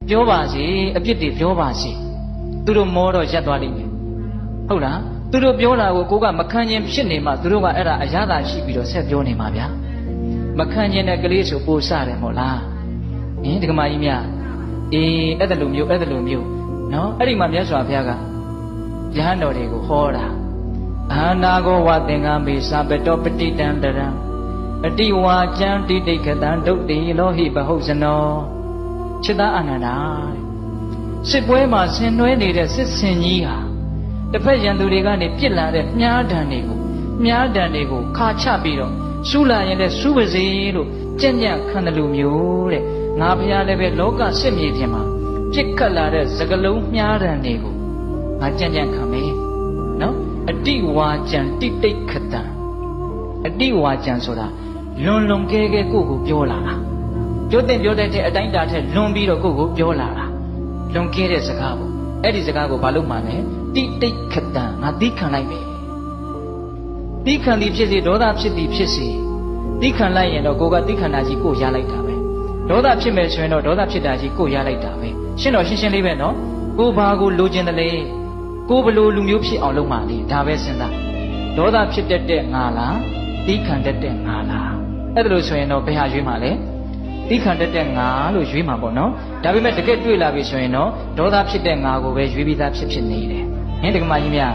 ပြောပါစေအပြစ်တွေပြောပါစေသူတို့မောတော့ရက်သွားလိမ့်မယ်ဟုတ်လားသူတို့ပြောတာကိုကိုကမခံခြင်းဖြစ်နေမှသူတို့ကအဲ့ဒါအရသာရှိပြီးတော့ဆက်ပြောနေမှာဗျာမခံခြင်းတဲ့ကလေးဆိုပို့စတယ်မို့လားဟင်ဒီကမာကြီးများအေးအဲ့ဒါလိုမျိုးနော်အဲ့ဒီမှာမြတ်စွာဘုရားကယဟန်တော်တွေကိုဟောတာအာနာကောဝသင်္ကမေသပတောပတိတံတရံအတိဝါကျံတိတိခတံဒုတ်တိလောဟိပဟုတ်ဇနောจิตအာနန္ဒာစစ်ပွဲမှာဆင်နွှဲနေတဲ့စစ်စင်ကြီးဟာတစ်ဖက်ရန်သူတွေကနေပြစ်လာတဲ့မြားတံတွေကိုခါချပြီးတော့ဆူလာရင်လည်းဆူပါစေလို့ကြံ့ကြံ့ခံတယ်လို့မျိုးတဲ့ငါဘုရားလည်းပဲလောကစစ်မြေပြင်မှာပြစ်ခတ်လာတဲ့စကလုံးမြားတံတွေကိုငါကြံ့ကြံ့ခံမယ်နော်အတိဝါကျံတိတိခတံအတိဝါကျံဆိုတာလွန်ကဲကိုပြောလာတာပြောတဲ့အတိုင်းတာထက်လွန်ပြီးတော့ကိုပြောလာတာလွန်ကဲတဲ့စကားပေါ့အဲ့ဒီစကားကိုဘာလို့မှလဲတိတိခတံငါသိခံလိုက်မယ်သိခံသည်ဖြစ်စေဒေါသဖြစ်သည်ဖြစ်စေသိခံလိုက်ရင်တော့ကိုကသိခံတာကြီးကိုရလိုက်တာပဲဒေါသဖြစ်မယ်ဆိုရင်တော့ဒေါသဖြစ်တာကြီးကိုရလိုက်တာပဲရှင်းတော့ရှင်းလေးပဲနော်ကိုဘာကိုလိုချင်တယ်လေကိုဘလို့လူမျိုးဖြစ်အောင်လုပ်မှလေဒါပဲစဉ်းစားဒေါသဖြစ်တတ်တဲ့ငါလားသိခံတတ်တဲ့ငါလားအဲ့ဒါလို့ဆိုရင်တော့ဘယ်ဟာရွေးမှလဲသိခံတတ်တဲ့ငါလို့ရွေးမှာပေါ့နော်ဒါပေမဲ့တကယ်တွေ့လာပြီဆိုရင်တော့ဒေါသဖြစ်တဲ့ငါကိုပဲရွေးပြီးသားဖြစ်နေတယ်ဟင်တက္ကမကြီးများ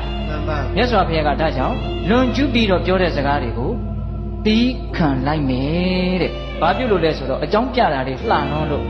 မြတ်စွာဘုရားကဒါကြောင့်လွန်ကျူးပြီးတော့ပြောတဲ့စကားတွေကိုသိခံလိုက်မယ်တဲ့ဘာပြုလို့လဲဆိုတော့အကြောင်းပြတာတွေလှနှောလို့